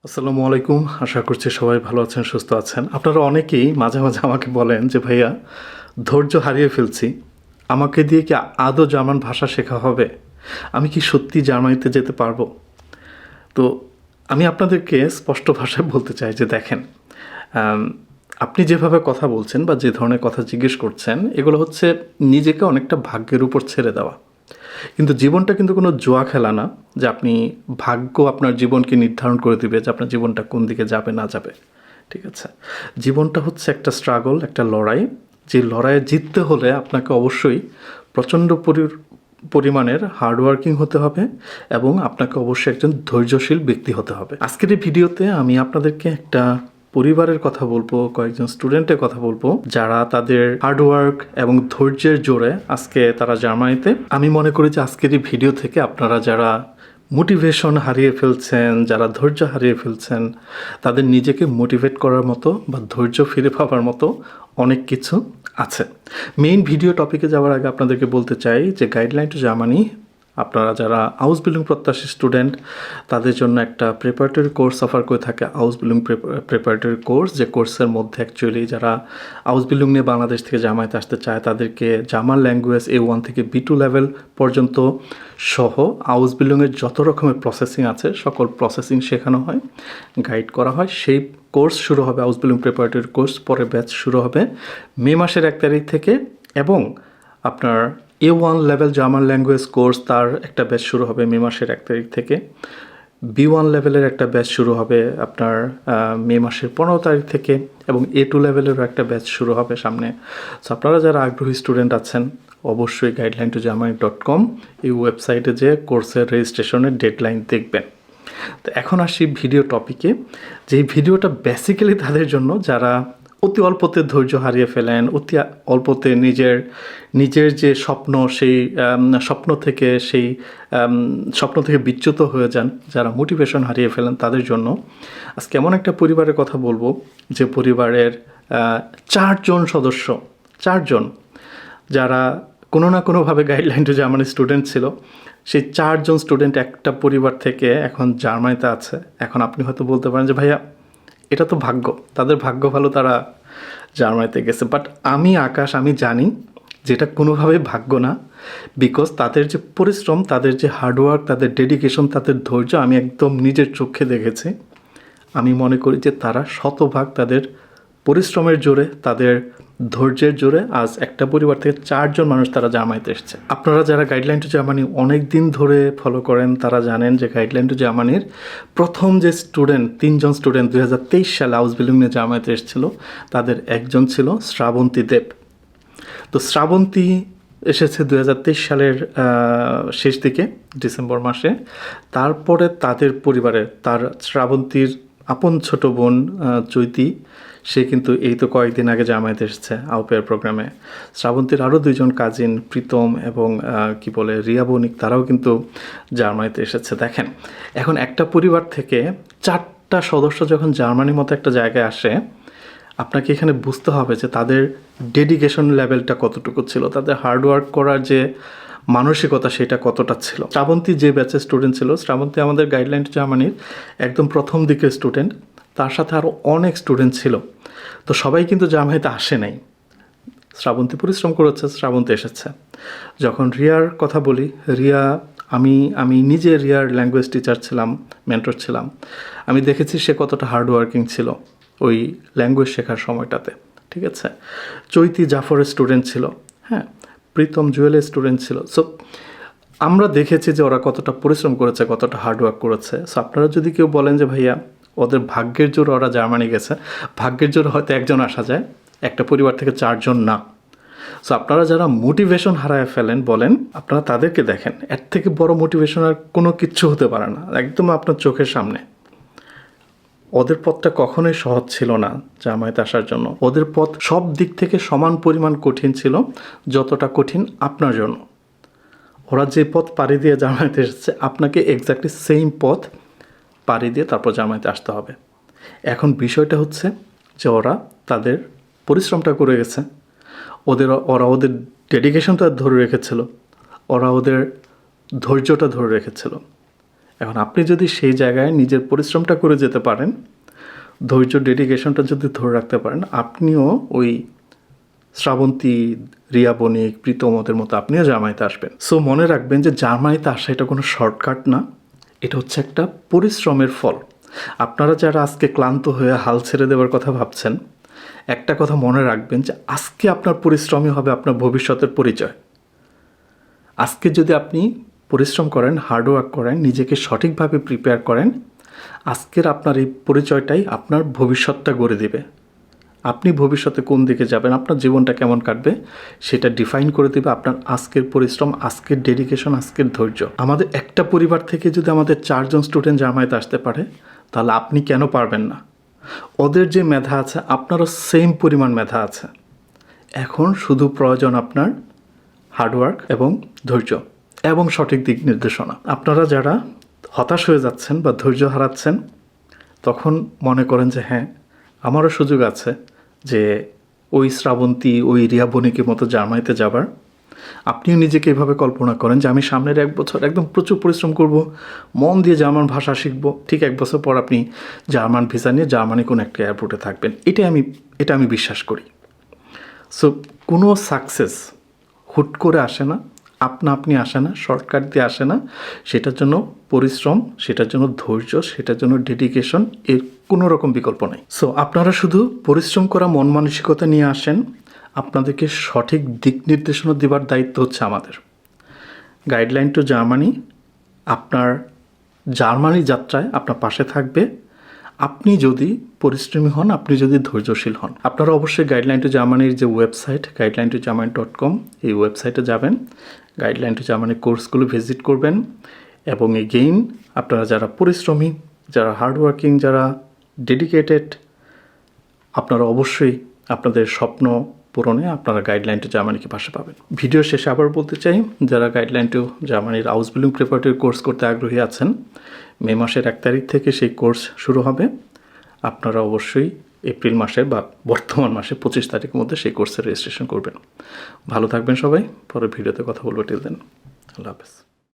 আসসালামু আলাইকুম। আশা করছি সবাই ভালো আছেন, সুস্থ আছেন। আপনারা অনেকেই মাঝে, মাঝে আমাকে বলেন যে, "ভাইয়া ধৈর্য হারিয়ে ফেলছি। আমাকে দিয়ে কি আদৌ জার্মান ভাষা শেখা হবে? আমি কি সত্যিই জার্মানিতে যেতে পারবো?" তো আমি আপনাদেরকে স্পষ্ট ভাষায় বলতে চাই যে দেখেন, আম আপনি যেভাবে কথা বলছেন বা যে ধরনের কথা জিজ্ঞেস করছেন, এগুলো হচ্ছে নিজেকে অনেকটা ভাগ্যের উপর ছেড়ে দেওয়া। কিন্তু জীবনটা কিন্তু কোনো জুয়া খেলা না যে আপনি ভাগ্য আপনার জীবনকে নির্ধারণ করে দিবে যে আপনার জীবনটা কোন দিকে যাবে না যাবে। ঠিক আছে? জীবনটা হচ্ছে একটা স্ট্রাগল, একটা লড়াই। যে লড়াইয়ে জিততে হলে আপনাকে অবশ্যই প্রচণ্ড পরিমাণের হার্ড ওয়ার্কিং হতে হবে এবং আপনাকে অবশ্যই একজন ধৈর্যশীল ব্যক্তি হতে হবে। আজকের এই ভিডিওতে আমি আপনাদেরকে একটা পরিবারের কথা বলবো, কয়েকজন স্টুডেন্টের কথা বলবো যারা তাদের হার্ডওয়ার্ক এবং ধৈর্যের জোরে আজকে তারা জার্মানিতে। আমি মনে করি যে আজকের এই ভিডিও থেকে আপনারা যারা মোটিভেশন হারিয়ে ফেলছেন, যারা ধৈর্য হারিয়ে ফেলছেন, তাদের নিজেকে মোটিভেট করার মতো বা ধৈর্য ফিরে পাওয়ার মতো অনেক কিছু আছে। মেইন ভিডিও টপিকে যাওয়ার আগে আপনাদেরকে বলতে চাই যে গাইডলাইন টু জার্মানি আপনারা যারা আউসবিল্ডিং প্রত্যাশী স্টুডেন্ট তাদের জন্য একটা প্রিপারেটরি কোর্স অফার করে থাকে আউসবিল্ডিং প্রিপারেটরি কোর্স, যে কোর্সের মধ্যে অ্যাকচুয়ালি যারা আউসবিল্ডিং নিয়ে বাংলাদেশ থেকে জামায়াতে আসতে চায় তাদেরকে জার্মান ল্যাঙ্গুয়েজ A1 থেকে B2 লেভেল পর্যন্ত সহ আউসবিল্ডিংয়ের যত রকমের প্রসেসিং আছে সকল প্রসেসিং শেখানো হয়, গাইড করা হয়। সেই কোর্স শুরু হবে, আউসবিল্ডিং প্রিপারেটরি কোর্স পরে ব্যাচ শুরু হবে মে মাসের 1 তারিখ থেকে। এবং আপনার A1 level German language course তার একটা ব্যাচ শুরু হবে মে মাসের 1 তারিখ থেকে। B1 লেভেলের একটা ব্যাচ শুরু হবে আপনার মে মাসের 15 তারিখ থেকে এবং A2 লেভেলেরও একটা ব্যাচ শুরু হবে সামনে। সো আপনারা যারা আগ্রহী স্টুডেন্ট আছেন অবশ্যই guideline2germany.com এই ওয়েবসাইটে যে কোর্সের রেজিস্ট্রেশনের ডেডলাইন দেখবেন। তো এখন আসি ভিডিও টপিকে, যে ভিডিওটা বেসিক্যালি তাদের জন্য যারা অতি অল্পতে ধৈর্য হারিয়ে ফেলেন, অতি অল্পতে নিজের যে স্বপ্ন সেই স্বপ্ন থেকে বিচ্যুত হয়ে যান, যারা মোটিভেশন হারিয়ে ফেলেন তাদের জন্য আজকে এমন একটা পরিবারের কথা বলবো যে পরিবারের 4 জন সদস্য, 4 জন যারা কোনো না কোনোভাবে গাইডলাইন টু জার্মানি স্টুডেন্ট ছিল। সেই 4 জন স্টুডেন্ট একটা পরিবার থেকে এখন জার্মানিতে আছে। এখন আপনি হয়তো বলতে পারেন যে ভাইয়া এটা তো ভাগ্য, তাদের ভাগ্য ভালো, তারা জার্মানিতে গেছে। বাট আমি জানি যে এটা কোনোভাবেই ভাগ্য না। বিকজ তাদের যে পরিশ্রম, তাদের যে হার্ডওয়ার্ক, তাদের ডেডিকেশন, তাদের ধৈর্য আমি একদম নিজের চোখে দেখেছি। আমি মনে করি যে তারা শতভাগ তাদের পরিশ্রমের জোরে, তাদের ধৈর্যের জোরে আজ একটা পরিবার থেকে 4 জন মানুষ তারা জার্মানিতে এসেছে। আপনারা যারা গাইডলাইন টু জার্মানি অনেক দিন ধরে ফলো করেন তারা জানেন যে গাইডলাইন টু জার্মানির প্রথম যে স্টুডেন্ট 3 জন স্টুডেন্ট 2023 সালে আউসবিল্ডিং নিয়ে জার্মানিতে এসেছিল, তাদের একজন ছিল শ্রাবন্তী দেব। তো শ্রাবন্তী এসেছে 2023 সালের শেষ দিকে, ডিসেম্বর মাসে। তারপরে তাদের পরিবারের তার শ্রাবন্তীর আপন ছোট বোন চৈতি, সে কিন্তু এই তো কয়েকদিন আগে জামায়াতে এসেছে আউপেয়ার প্রোগ্রামে। শ্রাবন্তীর আরও 2 জন কাজিন প্রীতম এবং রিয়া বণিক, তারাও কিন্তু জার্মানিতে এসেছে। দেখেন এখন একটা পরিবার থেকে 4টা সদস্য যখন জার্মানির মতো একটা জায়গায় আসে, আপনাকে এখানে বুঝতে হবে যে তাদের ডেডিকেশন লেভেলটা কতটুকু ছিল, তাদের হার্ডওয়ার্ক করার যে মানসিকতা সেটা কতটা ছিল। শ্রাবন্তী যে ব্যাচের স্টুডেন্ট ছিল, শ্রাবন্তী আমাদের গাইডলাইন টু জার্মানির একদম প্রথম দিকের স্টুডেন্ট, তার সাথে আরও অনেক স্টুডেন্ট ছিল। তো সবাই কিন্তু জার্মানিতে আসে নাই, শ্রাবন্তী পরিশ্রম করেছে, শ্রাবন্তী এসেছে। যখন রিয়ার কথা বলি, রিয়া আমি নিজে রিয়ার ল্যাঙ্গুয়েজ টিচার ছিলাম, মেন্টর ছিলাম। আমি দেখেছি সে কতটা হার্ডওয়ার্কিং ছিল ওই ল্যাঙ্গুয়েজ শেখার সময়টাতে। ঠিক আছে, চৈতি জাফরের স্টুডেন্ট ছিল, হ্যাঁ, প্রীতম জুয়েলের স্টুডেন্ট ছিল। সো আমরা দেখেছি যে ওরা কতটা পরিশ্রম করেছে, কতটা হার্ডওয়ার্ক করেছে। সো আপনারা যদি কেউ বলেন যে ভাইয়া ওদের ভাগ্যের জোরে ওরা জার্মানি গেছে, ভাগ্যের জোরে হয়তো একজন আসা যায়, একটা পরিবার থেকে 4 জন না। সো আপনারা যারা মোটিভেশন হারায় ফেলেন বলেন, আপনারা তাদেরকে দেখেন, এর থেকে বড় মোটিভেশন আর কোনো কিচ্ছু হতে পারে না, একদম আপনার চোখের সামনে। ওদের পথটা কখনোই সহজ ছিল না জামায়াতে আসার জন্য। ওদের পথ সব দিক থেকে সমান পরিমাণ কঠিন ছিল যতটা কঠিন আপনার জন্য। ওরা যে পথ পাড়ি দিয়ে জামায়াতে এসেছে, আপনাকে এক্স্যাক্টলি সেম পথ পাড়ি দিয়ে তারপর জামায়াতে আসতে হবে। এখন বিষয়টা হচ্ছে যে ওরা তাদের পরিশ্রমটা করে গেছে, ওরা ওদের ডেডিকেশনটা ধরে রেখেছিল, ওরা ওদের ধৈর্যটা ধরে রেখেছিল এখন আপনি যদি সেই জায়গায় নিজের পরিশ্রমটা করে যেতে পারেন, ধৈর্য ডেডিকেশনটা যদি ধরে রাখতে পারেন, আপনিও ওই শ্রাবন্তী, রিয়া বণিক, প্রীতমদের মতো আপনিও জার্মানিতে আসবেন। সো মনে রাখবেন যে জার্মানিতে আসা এটা কোনো শর্টকাট না, এটা হচ্ছে একটা পরিশ্রমের ফল। আপনারা যারা আজকে ক্লান্ত হয়ে হাল ছেড়ে দেওয়ার কথা ভাবছেন, একটা কথা মনে রাখবেন যে আজকে আপনার পরিশ্রমই হবে আপনার ভবিষ্যতের পরিচয়। আজকে যদি আপনি পরিশ্রম করেন, হার্ডওয়ার্ক করেন, নিজেকে সঠিকভাবে প্রিপেয়ার করেন, আজকের আপনার এই পরিচয়টাই আপনার ভবিষ্যৎটা গড়ে দেবে। আপনি ভবিষ্যতে কোন দিকে যাবেন, আপনার জীবনটা কেমন কাটবে, সেটা ডিফাইন করে দেবে আপনার আজকের পরিশ্রম, আজকের ডেডিকেশন, আজকের ধৈর্য। আমাদের একটা পরিবার থেকে যদি আমাদের 4 জন স্টুডেন্ট জার্মানিতে আসতে পারে, তাহলে আপনি কেন পারবেন না? ওদের যে মেধা আছে আপনারও সেম পরিমাণ মেধা আছে। এখন শুধু প্রয়োজন আপনার হার্ডওয়ার্ক এবং ধৈর্য এবং সঠিক দিক নির্দেশনা। আপনারা যারা হতাশ হয়ে যাচ্ছেন বা ধৈর্য হারাচ্ছেন, তখন মনে করেন যে হ্যাঁ, আমারও সুযোগ আছে যে ওই শ্রাবন্তী, ওই রিয়া বণিকের মতো জার্মানিতে যাবার। আপনিও নিজেকে এভাবে কল্পনা করেন যে আমি সামনের 1 বছর একদম প্রচুর পরিশ্রম করব, মন দিয়ে জার্মান ভাষা শিখব, ঠিক 1 বছর পর আপনি জার্মান ভিসা নিয়ে জার্মানি কোনো একটা এয়ারপোর্টে থাকবেন। এটা আমি বিশ্বাস করি। সো কোনো সাকসেস হুট করে আসে না, আপনি আসে না, শর্টকাট দিয়ে আসে না। সেটার জন্য পরিশ্রম, সেটার জন্য ধৈর্য, সেটার জন্য ডেডিকেশন, এর কোনো রকম বিকল্প নেই। সো আপনারা শুধু পরিশ্রম করা মন মানসিকতা নিয়ে আসেন, আপনাদেরকে সঠিক দিক নির্দেশনা দেওয়ার দায়িত্ব হচ্ছে আমাদের। গাইডলাইন টু জার্মানি আপনার জার্মানি যাত্রায় আপনার পাশে থাকবে, আপনি যদি পরিশ্রমী হন, আপনি যদি ধৈর্যশীল হন। আপনারা অবশ্যই গাইডলাইন টু জার্মানির যে ওয়েবসাইট guideline2germany.com, এই ওয়েবসাইটে যাবেন, গাইডলাইন টু জার্মানি কোর্সগুলো ভিজিট করবেন। এবং এগেইন আপনারা যারা পরিশ্রমী, যারা হার্ডওয়ার্কিং, যারা ডেডিকেটেড, আপনারা অবশ্যই আপনাদের স্বপ্ন পূরণে আপনারা গাইডলাইন টু জার্মানিকে পাশে পাবেন। ভিডিও শেষে আবার বলতে চাই, যারা গাইডলাইন টু জার্মানির আউসবিল্ডিং প্রিপারেটরি কোর্স করতে আগ্রহী আছেন, মে মাসের 1 তারিখ থেকে সেই কোর্স শুরু হবে। আপনারা অবশ্যই এপ্রিল মাসের বা বর্তমান মাসে 25 তারিখের মধ্যে সেই কোর্সের রেজিস্ট্রেশন করবেন। ভালো থাকবেন সবাই, পরে ভিডিওতে কথা বলবো। টিল দেন, আল্লাহ হাফেজ।